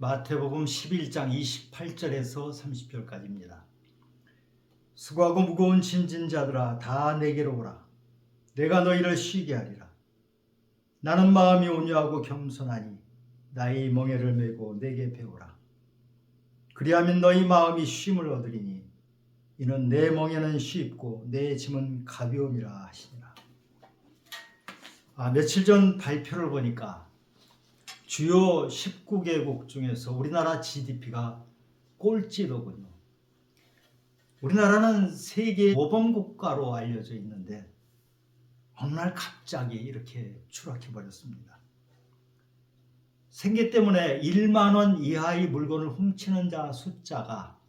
마태복음 11장 28절에서 30절까지입니다. 수고하고 무거운 짐진 자들아 다 내게로 오라. 내가 너희를 쉬게 하리라. 나는 마음이 온유하고 겸손하니 나의 멍에를 메고 내게 배우라. 그리하면 너희 마음이 쉼을 얻으리니 이는 내 멍에는 쉽고 내 짐은 가벼움이라 하시니라. 며칠 전 발표를 보니까 주요 19개국 중에서 우리나라 GDP가 꼴찌더군요. 우리나라는 세계 모범국가로 알려져 있는데 어느 날 갑자기 이렇게 추락해 버렸습니다. 생계 때문에 1만 원 이하의 물건을 훔치는 자 숫자가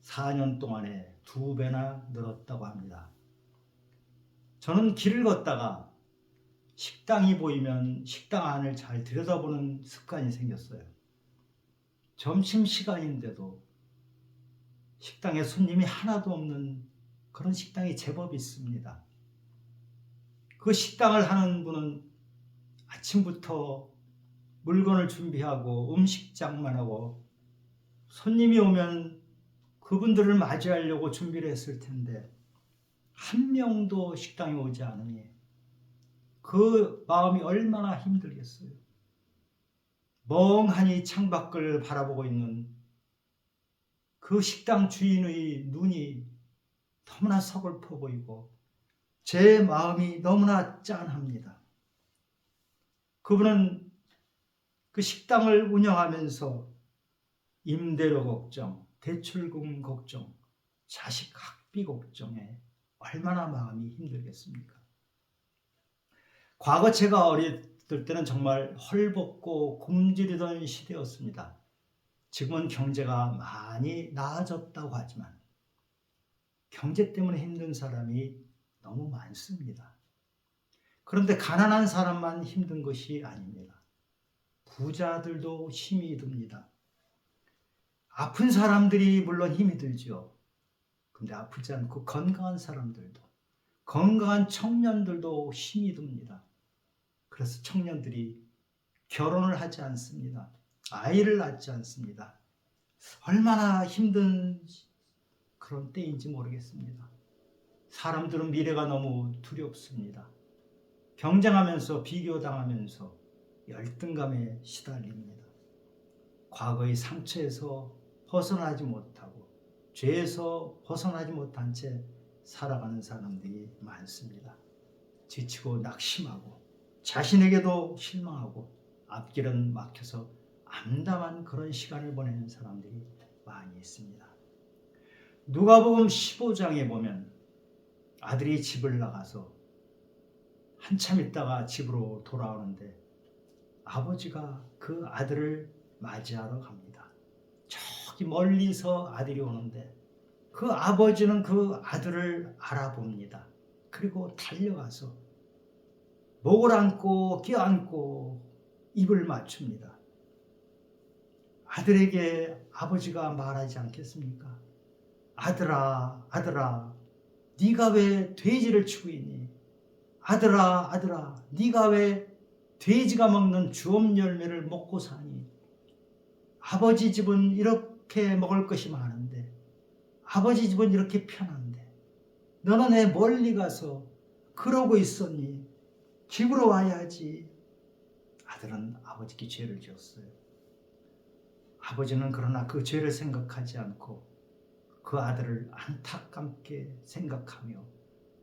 4년 동안에 2배나 늘었다고 합니다. 저는 길을 걷다가 식당이 보이면 식당 안을 잘 들여다보는 습관이 생겼어요. 점심시간인데도 식당에 손님이 하나도 없는 그런 식당이 제법 있습니다. 그 식당을 하는 분은 아침부터 물건을 준비하고 음식장만 하고 손님이 오면 그분들을 맞이하려고 준비를 했을 텐데 한 명도 식당에 오지 않으니 그 마음이 얼마나 힘들겠어요. 멍하니 창밖을 바라보고 있는 그 식당 주인의 눈이 너무나 서글퍼 보이고 제 마음이 너무나 짠합니다. 그분은 그 식당을 운영하면서 임대료 걱정, 대출금 걱정, 자식 학비 걱정에 얼마나 마음이 힘들겠습니까? 과거 제가 어렸을 때는 정말 헐벗고 굶주리던 시대였습니다. 지금은 경제가 많이 나아졌다고 하지만 경제 때문에 힘든 사람이 너무 많습니다. 그런데 가난한 사람만 힘든 것이 아닙니다. 부자들도 힘이 듭니다. 아픈 사람들이 물론 힘이 들죠. 근데 아프지 않고 건강한 사람들도, 건강한 청년들도 힘이 듭니다. 그래서 청년들이 결혼을 하지 않습니다. 아이를 낳지 않습니다. 얼마나 힘든 그런 때인지 모르겠습니다. 사람들은 미래가 너무 두렵습니다. 경쟁하면서 비교당하면서 열등감에 시달립니다. 과거의 상처에서 벗어나지 못하고 죄에서 벗어나지 못한 채 살아가는 사람들이 많습니다. 지치고 낙심하고 자신에게도 실망하고 앞길은 막혀서 암담한 그런 시간을 보내는 사람들이 많이 있습니다. 누가복음 15장에 보면 아들이 집을 나가서 한참 있다가 집으로 돌아오는데 아버지가 그 아들을 맞이하러 갑니다. 저기 멀리서 아들이 오는데 그 아버지는 그 아들을 알아봅니다. 그리고 달려가서 목을 안고 껴안고 입을 맞춥니다. 아들에게 아버지가 말하지 않겠습니까? 아들아, 아들아, 네가 왜 돼지를 치고 있니? 아들아, 아들아, 네가 왜 돼지가 먹는 주엄 열매를 먹고 사니? 아버지 집은 이렇게 먹을 것이 많은데, 아버지 집은 이렇게 편한데, 너는 왜 멀리 가서 그러고 있었니? 집으로 와야지. 아들은 아버지께 죄를 지었어요. 아버지는 그러나 그 죄를 생각하지 않고 그 아들을 안타깝게 생각하며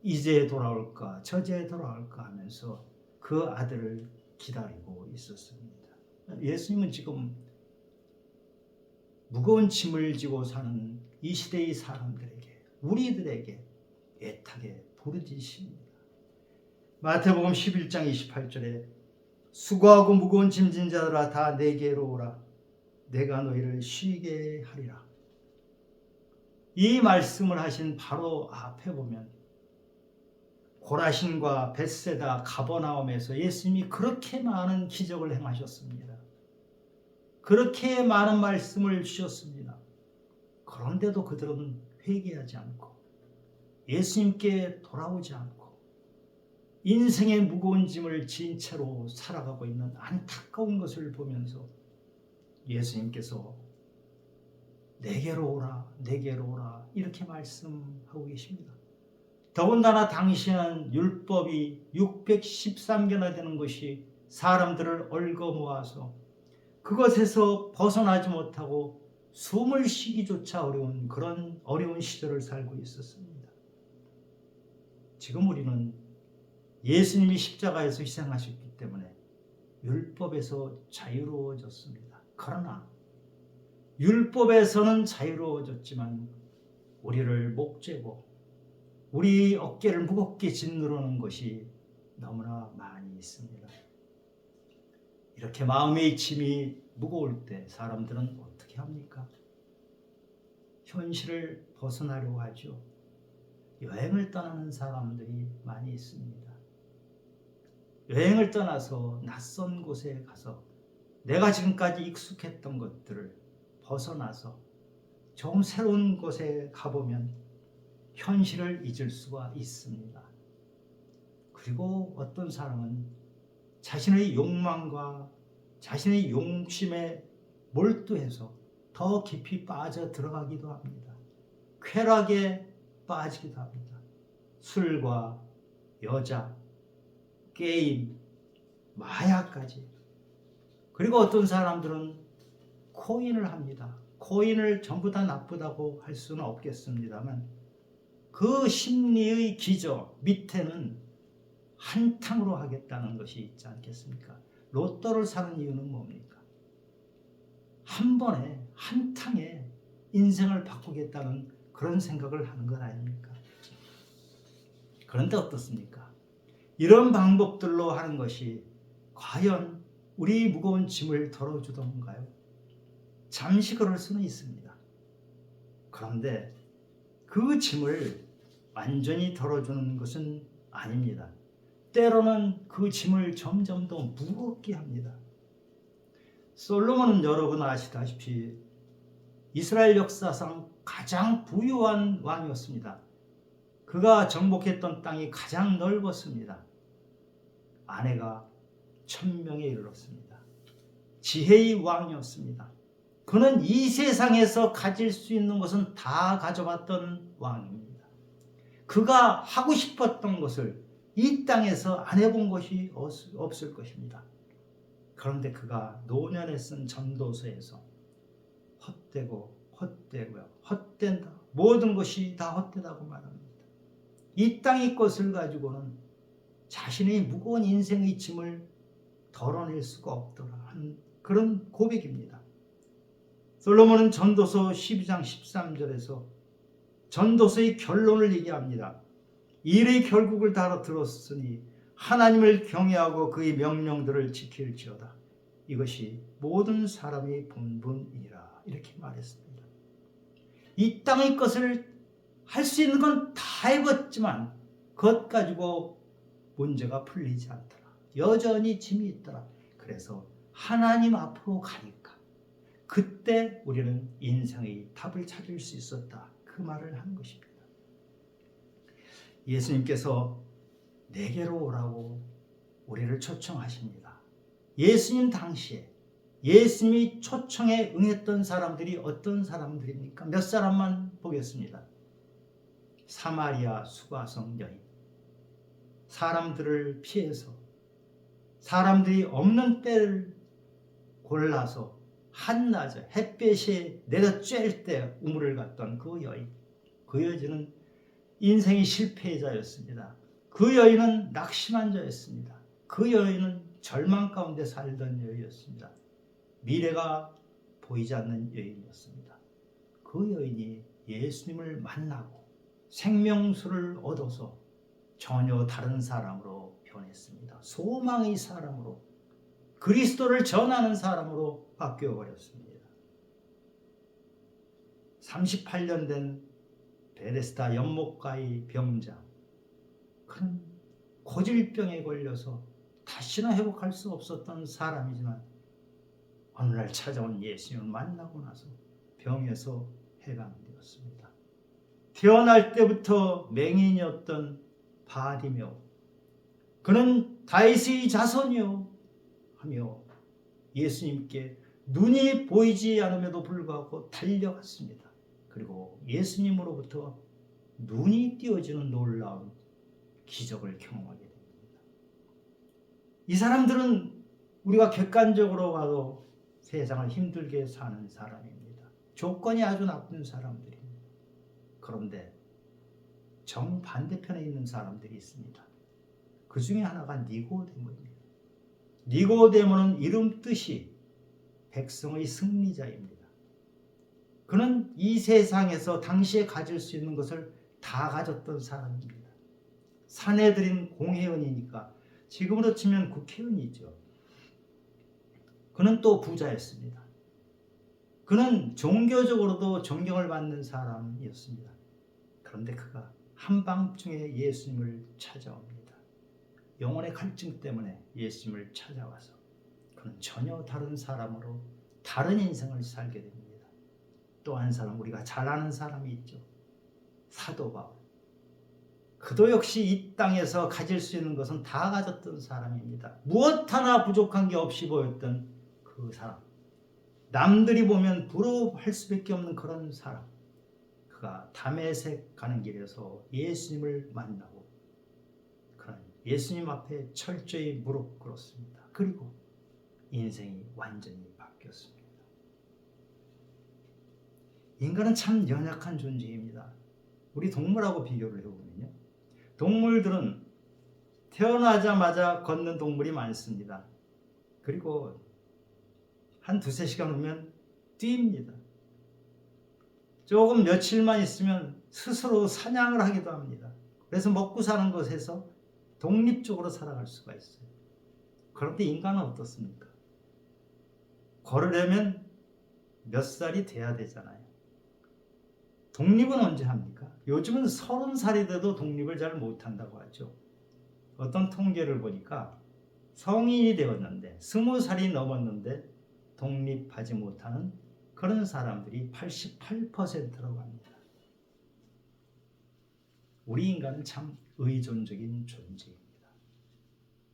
이제 돌아올까 저제 돌아올까 하면서 그 아들을 기다리고 있었습니다. 예수님은 지금 무거운 짐을 지고 사는 이 시대의 사람들에게, 우리들에게 애타게 부르짖으십니다. 마태복음 11장 28절에 수고하고 무거운 짐진 자들아 다 내게로 오라. 내가 너희를 쉬게 하리라. 이 말씀을 하신 바로 앞에 보면 고라신과 벳세다, 가버나움에서 예수님이 그렇게 많은 기적을 행하셨습니다. 그렇게 많은 말씀을 주셨습니다. 그런데도 그들은 회개하지 않고 예수님께 돌아오지 않고 인생의 무거운 짐을 지은 채로 살아가고 있는 안타까운 것을 보면서 예수님께서 내게로 오라, 내게로 오라 이렇게 말씀하고 계십니다. 더군다나 당시에는 율법이 613개나 되는 것이 사람들을 얽어 모아서 그것에서 벗어나지 못하고 숨을 쉬기조차 어려운 그런 어려운 시절을 살고 있었습니다. 지금 우리는 예수님이 십자가에서 희생하셨기 때문에 율법에서 자유로워졌습니다. 그러나 율법에서는 자유로워졌지만 우리를 목죄고 우리 어깨를 무겁게 짓누르는 것이 너무나 많이 있습니다. 이렇게 마음의 짐이 무거울 때 사람들은 어떻게 합니까? 현실을 벗어나려고 하죠. 여행을 떠나는 사람들이 많이 있습니다. 여행을 떠나서 낯선 곳에 가서 내가 지금까지 익숙했던 것들을 벗어나서 좀 새로운 곳에 가보면 현실을 잊을 수가 있습니다. 그리고 어떤 사람은 자신의 욕망과 자신의 욕심에 몰두해서 더 깊이 빠져 들어가기도 합니다. 쾌락에 빠지기도 합니다. 술과 여자, 게임, 마약까지. 그리고 어떤 사람들은 코인을 합니다. 코인을 전부 다 나쁘다고 할 수는 없겠습니다만 그 심리의 기저 밑에는 한탕으로 하겠다는 것이 있지 않겠습니까? 로또를 사는 이유는 뭡니까? 한 번에 한탕에 인생을 바꾸겠다는 그런 생각을 하는 것 아닙니까? 그런데 어떻습니까? 이런 방법들로 하는 것이 과연 우리 무거운 짐을 덜어주던가요? 잠시 그럴 수는 있습니다. 그런데 그 짐을 완전히 덜어주는 것은 아닙니다. 때로는 그 짐을 점점 더 무겁게 합니다. 솔로몬은 여러분 아시다시피 이스라엘 역사상 가장 부유한 왕이었습니다. 그가 정복했던 땅이 가장 넓었습니다. 아내가 1000명에 이르렀습니다. 지혜의 왕이었습니다. 그는 이 세상에서 가질 수 있는 것은 다 가져왔던 왕입니다. 그가 하고 싶었던 것을 이 땅에서 안 해본 것이 없을 것입니다. 그런데 그가 노년에 쓴 전도서에서 헛된다. 모든 것이 다 헛되다고 말합니다. 이 땅의 것을 가지고는 자신의 무거운 인생의 짐을 덜어낼 수가 없더라 하는 그런 고백입니다. 솔로몬은 전도서 12장 13절에서 전도서의 결론을 얘기합니다. 일의 결국을 다 들었으니 하나님을 경외하고 그의 명령들을 지킬지어다. 이것이 모든 사람의 본분이라 이렇게 말했습니다. 이 땅의 것을 할 수 있는 건 다 해봤지만 그것 가지고 문제가 풀리지 않더라. 여전히 짐이 있더라. 그래서 하나님 앞으로 가니까 그때 우리는 인생의 답을 찾을 수 있었다. 그 말을 한 것입니다. 예수님께서 내게로 오라고 우리를 초청하십니다. 예수님 당시에 예수님이 초청에 응했던 사람들이 어떤 사람들입니까? 몇 사람만 보겠습니다. 사마리아 수가성 여인, 사람들을 피해서 사람들이 없는 때를 골라서 한낮에 햇볕이 내려쬐을 때 우물을 갔던 그 여인, 그 여인은 인생의 실패자였습니다. 그 여인은 낙심한 자였습니다. 그 여인은 절망 가운데 살던 여인이었습니다. 미래가 보이지 않는 여인이었습니다. 그 여인이 예수님을 만나고 생명수를 얻어서 전혀 다른 사람으로 변했습니다. 소망의 사람으로, 그리스도를 전하는 사람으로 바뀌어 버렸습니다. 38년 된 베데스다 연못가의 병자, 그는 고질병에 걸려서 다시는 회복할 수 없었던 사람이지만 어느 날 찾아온 예수님을 만나고 나서 병에서 해방되었습니다. 태어날 때부터 맹인이었던 바디메오, 그는 다윗의 자손이요 하며 예수님께 눈이 보이지 않음에도 불구하고 달려갔습니다. 그리고 예수님으로부터 눈이 띄어지는 놀라운 기적을 경험하게 됩니다. 이 사람들은 우리가 객관적으로 봐도 세상을 힘들게 사는 사람입니다. 조건이 아주 나쁜 사람들입니다. 그런데 정반대편에 있는 사람들이 있습니다. 그 중에 하나가 니고데모입니다. 니고데모는 이름 뜻이 백성의 승리자입니다. 그는 이 세상에서 당시에 가질 수 있는 것을 다 가졌던 사람입니다. 사내들인 공회원이니까 지금으로 치면 국회의원이죠. 그는 또 부자였습니다. 그는 종교적으로도 존경을 받는 사람이었습니다. 그런데 그가 한밤중에 예수님을 찾아옵니다. 영혼의 갈증 때문에 예수님을 찾아와서 그는 전혀 다른 사람으로 다른 인생을 살게 됩니다. 또 한 사람, 우리가 잘 아는 사람이 있죠. 사도 바울. 그도 역시 이 땅에서 가질 수 있는 것은 다 가졌던 사람입니다. 무엇 하나 부족한 게 없이 보였던 그 사람. 남들이 보면 부러워할 수밖에 없는 그런 사람. 그가 다메섹 가는 길에서 예수님을 만나고 그는 예수님 앞에 철저히 무릎 꿇었습니다. 그리고 인생이 완전히 바뀌었습니다. 인간은 참 연약한 존재입니다. 우리 동물하고 비교를 해보면요. 동물들은 태어나자마자 걷는 동물이 많습니다. 그리고 한 두세 시간 후면 뜁니다. 조금 며칠만 있으면 스스로 사냥을 하기도 합니다. 그래서 먹고 사는 것에서 독립적으로 살아갈 수가 있어요. 그런데 인간은 어떻습니까? 걸으려면 몇 살이 돼야 되잖아요. 독립은 언제 합니까? 요즘은 30살이 돼도 독립을 잘 못한다고 하죠. 어떤 통계를 보니까 성인이 되었는데 20살이 넘었는데 독립하지 못하는 그런 사람들이 88%라고 합니다. 우리 인간은 참 의존적인 존재입니다.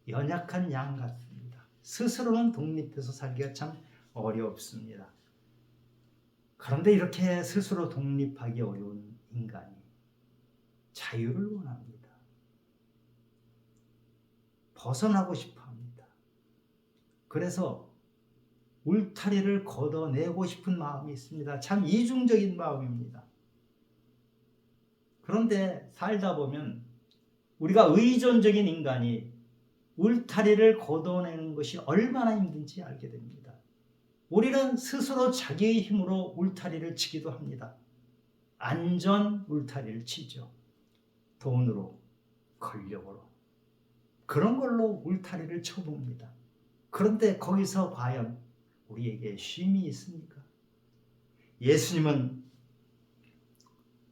연약한 양 같습니다. 스스로는 독립해서 살기가 참 어렵습니다. 그런데 이렇게 스스로 독립하기 어려운 인간이 자유를 원합니다. 벗어나고 싶어 합니다. 그래서 울타리를 걷어내고 싶은 마음이 있습니다. 참 이중적인 마음입니다. 그런데 살다 보면 우리가 의존적인 인간이 울타리를 걷어내는 것이 얼마나 힘든지 알게 됩니다. 우리는 스스로 자기의 힘으로 울타리를 치기도 합니다. 안전 울타리를 치죠. 돈으로, 권력으로. 그런 걸로 울타리를 쳐봅니다. 그런데 거기서 과연 우리에게 쉼이 있습니까? 예수님은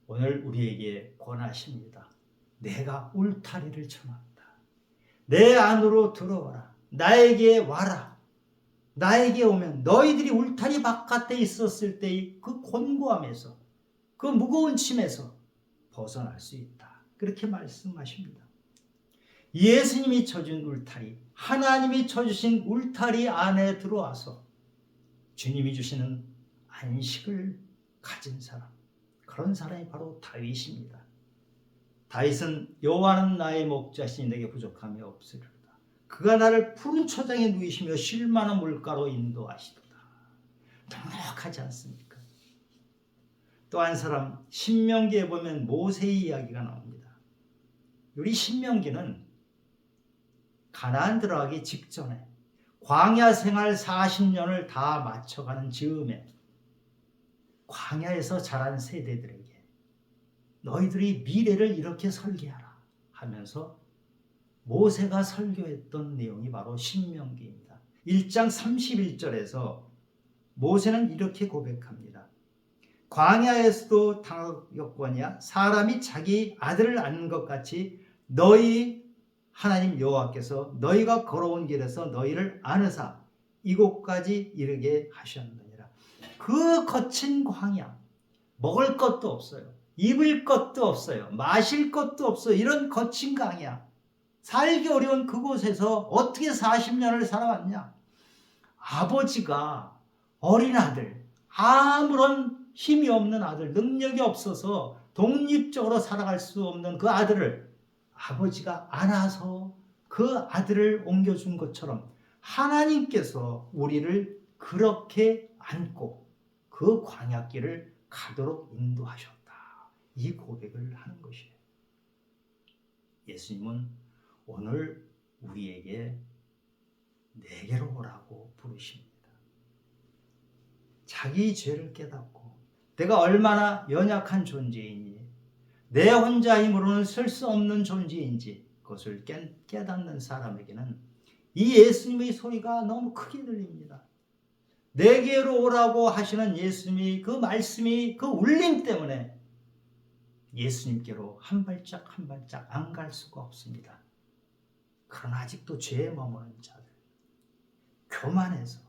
오늘 우리에게 권하십니다. 내가 울타리를 쳐놨다. 내 안으로 들어와라. 나에게 와라. 나에게 오면 너희들이 울타리 바깥에 있었을 때의 그 곤고함에서 그 무거운 짐에서 벗어날 수 있다. 그렇게 말씀하십니다. 예수님이 쳐준 울타리, 하나님이 쳐주신 울타리 안에 들어와서 주님이 주시는 안식을 가진 사람, 그런 사람이 바로 다윗입니다. 다윗은 여호와는 나의 목자시니 내게 부족함이 없으리로다. 그가 나를 푸른 초장에 누이시며 쉴 만한 물가로 인도하시도다. 넉넉하지 않습니까? 또 한 사람, 신명기에 보면 모세의 이야기가 나옵니다. 우리 신명기는 가나안 들어가기 직전에 광야 생활 40년을 다 마쳐가는 즈음에 광야에서 자란 세대들에게 너희들이 미래를 이렇게 설계하라 하면서 모세가 설교했던 내용이 바로 신명기입니다. 1장 31절에서 모세는 이렇게 고백합니다. 광야에서도 당하였거니와 사람이 자기 아들을 낳는 것 같이 너희 하나님 여호와께서 너희가 걸어온 길에서 너희를 안으사 이곳까지 이르게 하셨느니라. 그 거친 광야, 먹을 것도 없어요. 입을 것도 없어요. 마실 것도 없어요. 이런 거친 광야, 살기 어려운 그곳에서 어떻게 40년을 살아왔냐? 아버지가 어린 아들, 아무런 힘이 없는 아들, 능력이 없어서 독립적으로 살아갈 수 없는 그 아들을 아버지가 안아서 그 아들을 옮겨준 것처럼 하나님께서 우리를 그렇게 안고 그 광야길을 가도록 인도하셨다. 이 고백을 하는 것이에요. 예수님은 오늘 우리에게 내게로 오라고 부르십니다. 자기 죄를 깨닫고 내가 얼마나 연약한 존재이니 내 혼자 힘으로는 쓸 수 없는 존재인지 그것을 깨닫는 사람에게는 이 예수님의 소리가 너무 크게 들립니다. 내게로 오라고 하시는 예수님이 그 말씀이 그 울림 때문에 예수님께로 한 발짝 한 발짝 안 갈 수가 없습니다. 그러나 아직도 죄에 머무는 자들, 교만해서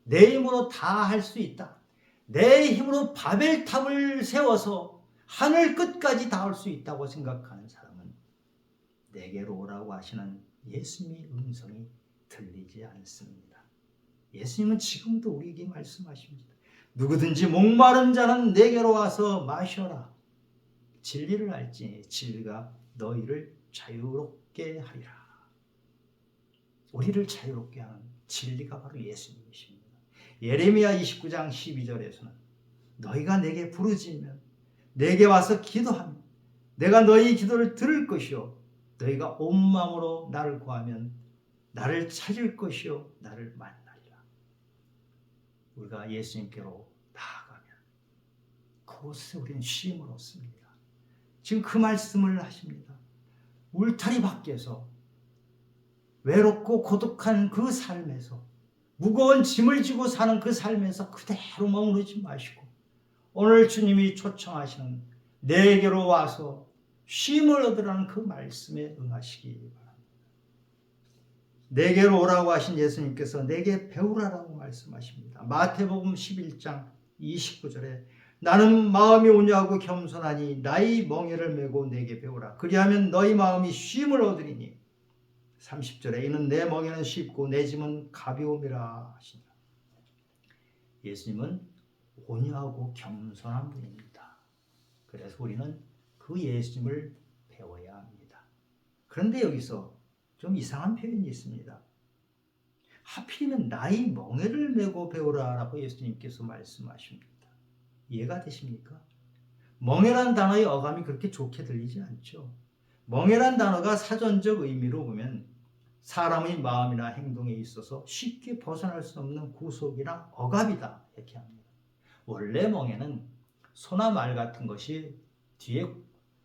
내 힘으로 다 할 수 있다. 내 힘으로 바벨탑을 세워서 하늘 끝까지 닿을 수 있다고 생각하는 사람은 내게로 오라고 하시는 예수님의 음성이 들리지 않습니다. 예수님은 지금도 우리에게 말씀하십니다. 누구든지 목마른 자는 내게로 와서 마셔라. 진리를 알지니 진리가 너희를 자유롭게 하리라. 우리를 자유롭게 하는 진리가 바로 예수님이십니다. 예레미야 29장 12절에서는 너희가 내게 부르짖으면 내게 와서 기도하면 내가 너희 기도를 들을 것이요 너희가 온 마음으로 나를 구하면 나를 찾을 것이요 나를 만나리라. 우리가 예수님께로 나아가면 그곳에 우리는 쉼을 얻습니다. 지금 그 말씀을 하십니다. 울타리 밖에서 외롭고 고독한 그 삶에서 무거운 짐을 지고 사는 그 삶에서 그대로 머무르지 마시고 오늘 주님이 초청하시는 내게로 와서 쉼을 얻으라는 그 말씀에 응하시기 바랍니다. 내게로 오라고 하신 예수님께서 내게 배우라라고 말씀하십니다. 마태복음 11장 29절에 나는 마음이 온유하고 겸손하니 나의 멍에를 메고 내게 배우라. 그리하면 너희 마음이 쉼을 얻으리니 30절에 이는 내 멍에는 쉽고 내 짐은 가벼움이라 하시니라. 예수님은 온유하고 겸손한 분입니다. 그래서 우리는 그 예수님을 배워야 합니다. 그런데 여기서 좀 이상한 표현이 있습니다. 하필이면 나의 멍에를 메고 배우라라고 예수님께서 말씀하십니다. 이해가 되십니까? 멍에란 단어의 어감이 그렇게 좋게 들리지 않죠. 멍에란 단어가 사전적 의미로 보면 사람의 마음이나 행동에 있어서 쉽게 벗어날 수 없는 구속이나 억압이다 이렇게 합니다. 원래 멍에는 소나 말 같은 것이 뒤에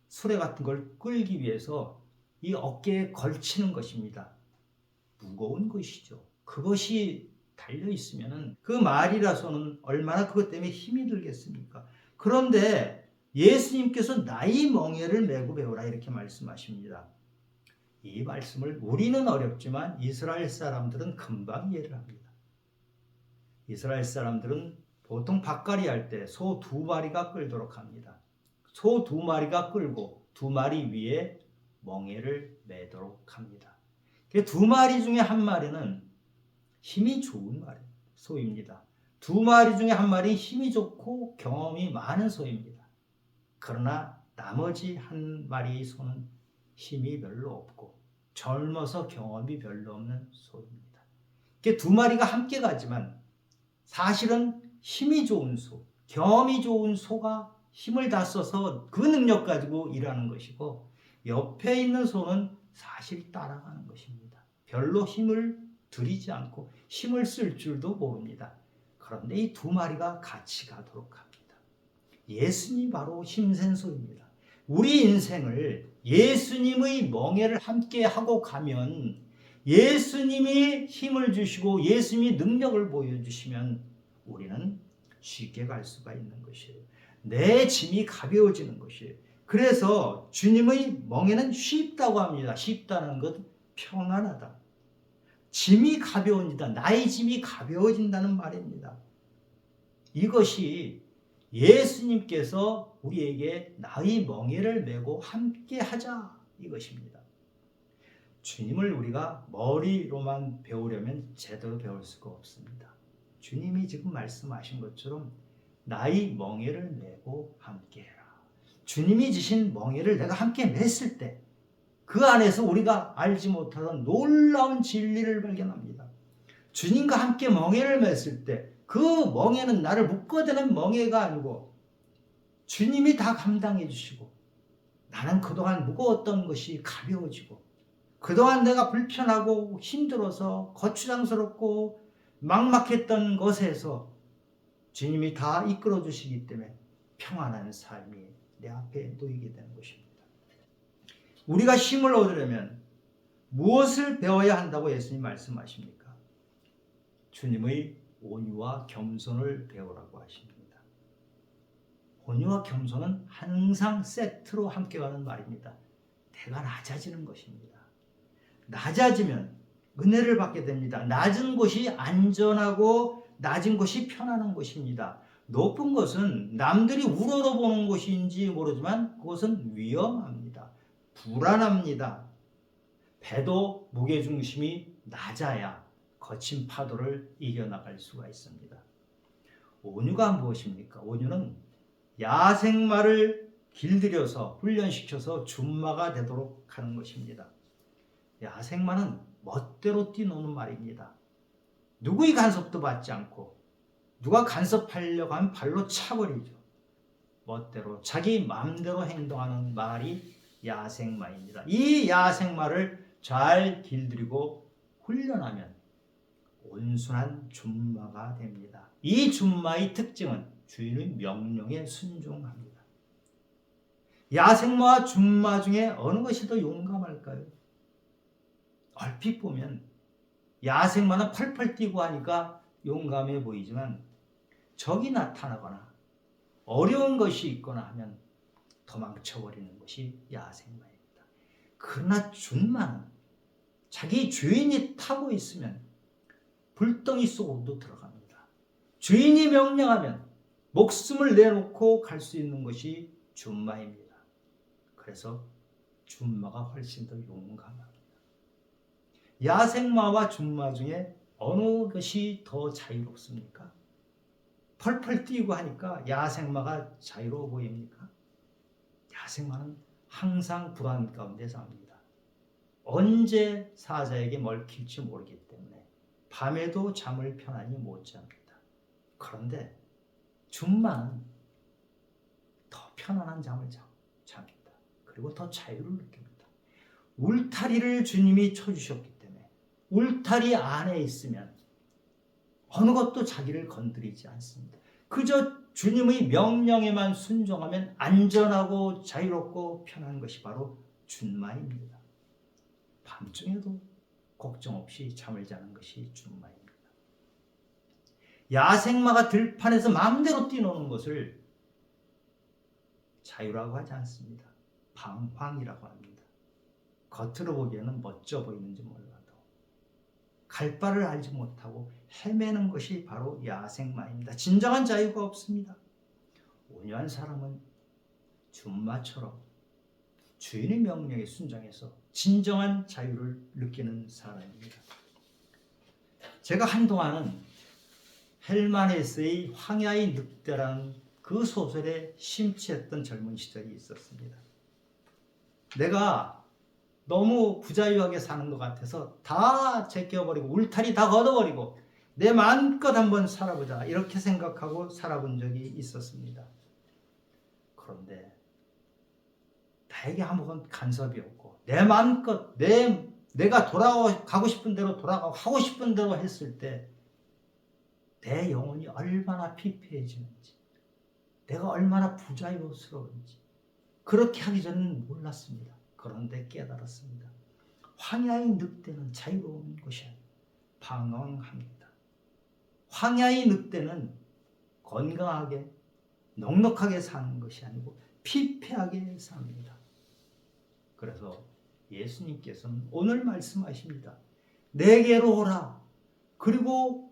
수레 같은 걸 끌기 위해서 이 어깨에 걸치는 것입니다. 무거운 것이죠. 그것이 달려 있으면 그 말이라서는 얼마나 그것 때문에 힘이 들겠습니까? 그런데 예수님께서 나의 멍에를 메고 배우라 이렇게 말씀하십니다. 이 말씀을 우리는 어렵지만 이스라엘 사람들은 금방 이해를 합니다. 이스라엘 사람들은 보통 밭갈이 할 때 소 2마리가 끌도록 합니다. 소 2마리가 끌고 2마리 위에 멍에를 매도록 합니다. 2마리 중에 1마리는 힘이 좋은 소입니다. 2마리 중에 1마리 힘이 좋고 경험이 많은 소입니다. 그러나 나머지 1마리의 소는 힘이 별로 없고 젊어서 경험이 별로 없는 소입니다. 2마리가 함께 가지만 사실은 힘이 좋은 소, 경험이 좋은 소가 힘을 다 써서 그 능력 가지고 일하는 것이고 옆에 있는 소는 사실 따라가는 것입니다. 별로 힘을 들이지 않고 힘을 쓸 줄도 모릅니다. 그런데 이 2마리가 같이 가도록 합니다. 예수님이 바로 힘센 소입니다. 우리 인생을 예수님의 멍에를 함께 하고 가면 예수님이 힘을 주시고 예수님이 능력을 보여주시면 우리는 쉽게 갈 수가 있는 것이에요. 내 짐이 가벼워지는 것이에요. 그래서 주님의 멍에는 쉽다고 합니다. 쉽다는 것 평안하다. 짐이 가벼워진다. 나의 짐이 가벼워진다는 말입니다. 이것이 예수님께서 우리에게 나의 멍에를 메고 함께 하자 이것입니다. 주님을 우리가 머리로만 배우려면 제대로 배울 수가 없습니다. 주님이 지금 말씀하신 것처럼 나의 멍에를 메고 함께해라. 주님이 지신 멍에를 내가 함께 맸을 때 그 안에서 우리가 알지 못하던 놀라운 진리를 발견합니다. 주님과 함께 멍에를 맸을 때 그 멍에는 나를 묶어대는 멍에가 아니고 주님이 다 감당해 주시고 나는 그동안 무거웠던 것이 가벼워지고 그동안 내가 불편하고 힘들어서 거추장스럽고 막막했던 것에서 주님이 다 이끌어 주시기 때문에 평안한 삶이 내 앞에 놓이게 되는 것입니다. 우리가 힘을 얻으려면 무엇을 배워야 한다고 예수님 말씀하십니까? 주님의 온유와 겸손을 배우라고 하십니다. 온유와 겸손은 항상 세트로 함께 가는 말입니다. 내가 낮아지는 것입니다. 낮아지면 은혜를 받게 됩니다. 낮은 곳이 안전하고 낮은 곳이 편안한 곳입니다. 높은 것은 남들이 우러러보는 곳인지 모르지만 그것은 위험합니다. 불안합니다. 배도 무게중심이 낮아야 거친 파도를 이겨나갈 수가 있습니다. 온유가 무엇입니까? 온유는 야생마를 길들여서 훈련시켜서 준마가 되도록 하는 것입니다. 야생마는 멋대로 뛰노는 말입니다. 누구의 간섭도 받지 않고 누가 간섭하려고 하면 발로 차버리죠. 멋대로 자기 마음대로 행동하는 말이 야생마입니다. 이 야생마를 잘 길들이고 훈련하면 온순한 준마가 됩니다. 이 준마의 특징은 주인의 명령에 순종합니다. 야생마와 준마 중에 어느 것이 더 용감할까요? 얼핏 보면 야생마는 펄펄 뛰고 하니까 용감해 보이지만 적이 나타나거나 어려운 것이 있거나 하면 도망쳐버리는 것이 야생마입니다. 그러나 준마는 자기 주인이 타고 있으면 불덩이 속으로도 들어갑니다. 주인이 명령하면 목숨을 내놓고 갈 수 있는 것이 준마입니다. 그래서 준마가 훨씬 더 용감합니다. 야생마와 준마 중에 어느 것이 더 자유롭습니까? 펄펄 뛰고 하니까 야생마가 자유로워 보입니까? 야생마는 항상 불안 가운데 삽니다. 언제 사자에게 먹힐지 모르기 때문에 밤에도 잠을 편안히 못 잡니다. 그런데 준마는 더 편안한 잠을 잡니다. 그리고 더 자유를 느낍니다. 울타리를 주님이 쳐주셨기 때문에 울타리 안에 있으면 어느 것도 자기를 건드리지 않습니다. 그저 주님의 명령에만 순종하면 안전하고 자유롭고 편한 것이 바로 준마입니다. 밤중에도 걱정 없이 잠을 자는 것이 준마입니다. 야생마가 들판에서 마음대로 뛰노는 것을 자유라고 하지 않습니다. 방황이라고 합니다. 겉으로 보기에는 멋져 보이는지 몰라도 갈 바를 알지 못하고 헤매는 것이 바로 야생마입니다. 진정한 자유가 없습니다. 온유한 사람은 준마처럼 주인의 명령에 순종해서 진정한 자유를 느끼는 사람입니다. 제가 한동안은 헬만 헤세의 황야의 늑대라는 그 소설에 심취했던 젊은 시절이 있었습니다. 내가 너무 부자유하게 사는 것 같아서 다 제껴버리고 울타리 다 걷어버리고 내 마음껏 한번 살아보자 이렇게 생각하고 살아본 적이 있었습니다. 그런데 나에게 아무런 간섭이 없고 내 마음껏 내가 돌아가고 싶은 대로 돌아가고 하고 싶은 대로 했을 때 내 영혼이 얼마나 피폐해지는지 내가 얼마나 부자유스러운지 그렇게 하기 전에는 몰랐습니다. 그런데 깨달았습니다. 황야의 늑대는 자유로운 것이 아니고 방황합니다. 황야의 늑대는 건강하게 넉넉하게 사는 것이 아니고 피폐하게 삽니다. 그래서 예수님께서는 오늘 말씀하십니다. 내게로 오라. 그리고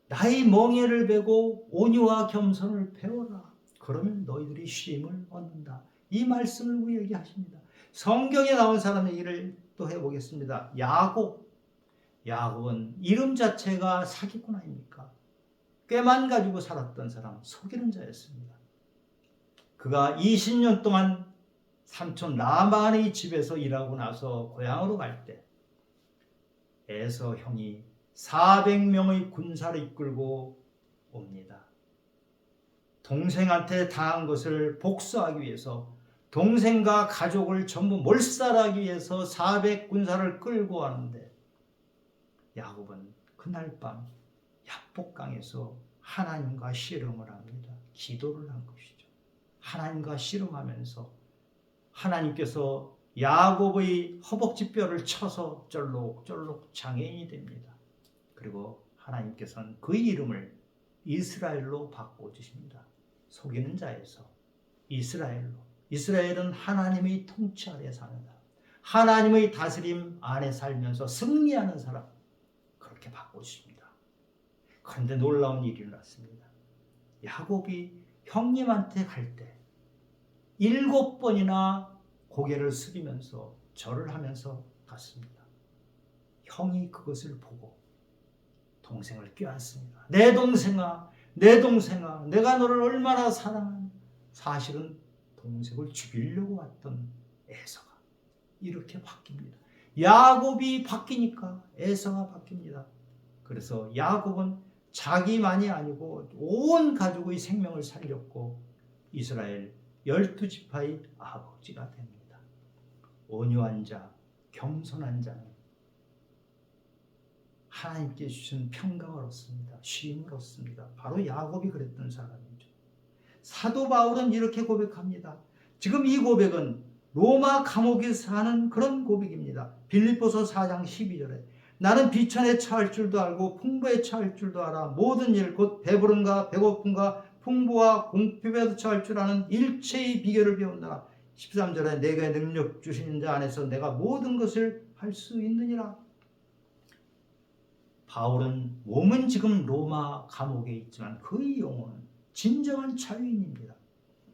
나의 멍에를 베고 온유와 겸손을 배워라. 그러면 너희들이 쉼을 얻는다. 이 말씀을 우리에게 하십니다. 성경에 나온 사람의 얘기를 또 해보겠습니다. 야곱은 이름 자체가 사기꾼 아닙니까? 꾀만 가지고 살았던 사람, 속이는 자였습니다. 그가 20년 동안 삼촌 라반의 집에서 일하고 나서 고향으로 갈 때 에서 형이 400명의 군사를 이끌고 옵니다. 동생한테 당한 것을 복수하기 위해서, 동생과 가족을 전부 몰살하기 위해서 400군사를 끌고 왔는데, 야곱은 그날 밤 야복강에서 하나님과 씨름을 합니다. 기도를 한 것이죠. 하나님과 씨름하면서 하나님께서 야곱의 허벅지 뼈를 쳐서 쫄록쫄록 장애인이 됩니다. 그리고 하나님께서는 그 이름을 이스라엘로 바꿔주십니다. 속이는 자에서 이스라엘로. 이스라엘은 하나님의 통치 아래 사는 사람, 하나님의 다스림 안에 살면서 승리하는 사람, 그렇게 바꿔주십니다. 그런데 놀라운 일이 일어났습니다. 야곱이 형님한테 갈 때 7번이나 고개를 숙이면서 절을 하면서 갔습니다. 형이 그것을 보고 동생을 껴안습니다. 내 동생아, 내 동생아, 내가 너를 얼마나 사랑하니. 사실은 동생을 죽이려고 왔던 에서가 이렇게 바뀝니다. 야곱이 바뀌니까 에서가 바뀝니다. 그래서 야곱은 자기만이 아니고 온 가족의 생명을 살렸고 이스라엘 12지파의 아버지가 됩니다. 온유한 자, 겸손한 자는 하나님께 주신 평강을 얻습니다. 쉼을 얻습니다. 바로 야곱이 그랬던 사람이죠. 사도 바울은 이렇게 고백합니다. 지금 이 고백은 로마 감옥에서 하는 그런 고백입니다. 빌립보서 4장 12절에 나는 비천에 처할 줄도 알고 풍부에 처할 줄도 알아. 모든 일 곧 배부름과 배고픔과 풍부와 공핍에도 처할 줄 아는 일체의 비결을 배운다. 13절에 내게 능력 주시는 자 안에서 내가 모든 것을 할 수 있느니라. 바울은 몸은 지금 로마 감옥에 있지만 그의 영혼은 진정한 자유인입니다.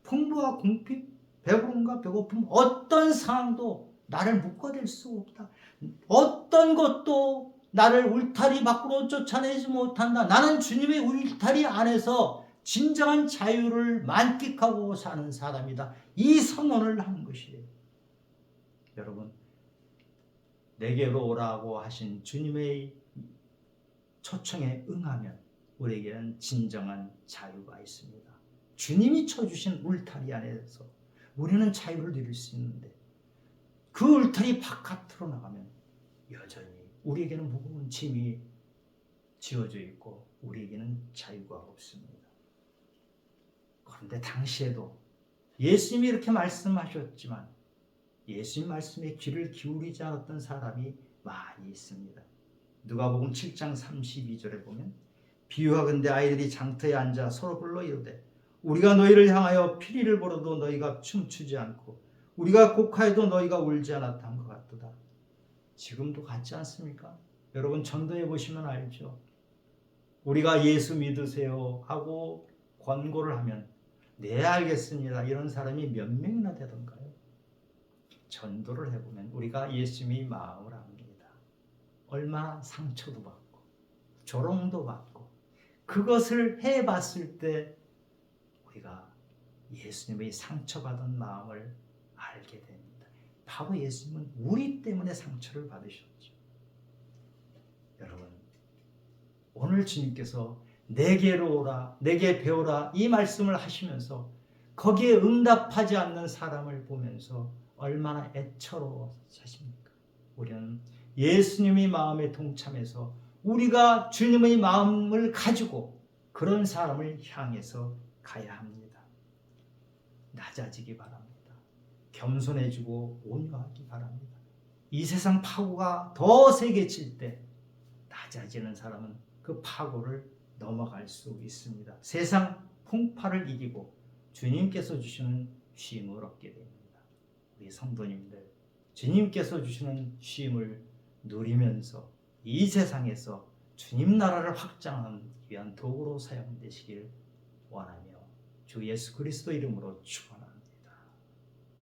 풍부와 공핍, 배부름과 배고픔, 어떤 상황도 나를 묶어댈 수 없다. 어떤 것도 나를 울타리 밖으로 쫓아내지 못한다. 나는 주님의 울타리 안에서 진정한 자유를 만끽하고 사는 사람이다. 이 선언을 하는 것이에요. 여러분, 내게로 오라고 하신 주님의 초청에 응하면 우리에게는 진정한 자유가 있습니다. 주님이 쳐주신 울타리 안에서 우리는 자유를 누릴 수 있는데 그 울타리 바깥으로 나가면 여전히 우리에게는 무거운 짐이 지어져 있고 우리에게는 자유가 없습니다. 그런데 당시에도 예수님이 이렇게 말씀하셨지만 예수님 말씀에 귀를 기울이지 않았던 사람이 많이 있습니다. 누가복음 7장 32절에 보면 비유하건대 아이들이 장터에 앉아 서로 불러 이르되 우리가 너희를 향하여 피리를 벌어도 너희가 춤추지 않고 우리가 곡하여도 너희가 울지 않았다 한 것 같도다. 지금도 같지 않습니까? 여러분 전도해 보시면 알죠. 우리가 예수 믿으세요 하고 권고를 하면 네 알겠습니다 이런 사람이 몇 명이나 되던가요? 전도를 해보면 우리가 예수님의 마음을 압니다. 얼마나 상처도 받고 조롱도 받고 그것을 해봤을 때 우리가 예수님의 상처받은 마음을 알게 됩니다. 바로 예수님은 우리 때문에 상처를 받으셨죠. 여러분, 오늘 주님께서 내게로 오라, 내게 배우라 이 말씀을 하시면서 거기에 응답하지 않는 사람을 보면서 얼마나 애처로워 사십니까? 우리는 예수님의 마음에 동참해서 우리가 주님의 마음을 가지고 그런 사람을 향해서 가야 합니다. 낮아지기 바랍니다. 겸손해지고 온유하기 바랍니다. 이 세상 파고가 더 세게 칠 때 낮아지는 사람은 그 파고를 넘어갈 수 있습니다. 세상 풍파를 이기고 주님께서 주시는 쉼을 얻게 됩니다. 우리 성도님들, 주님께서 주시는 쉼을 누리면서 이 세상에서 주님 나라를 확장하기 위한 도구로 사용되시길 원하며 주 예수 그리스도 이름으로 축원합니다.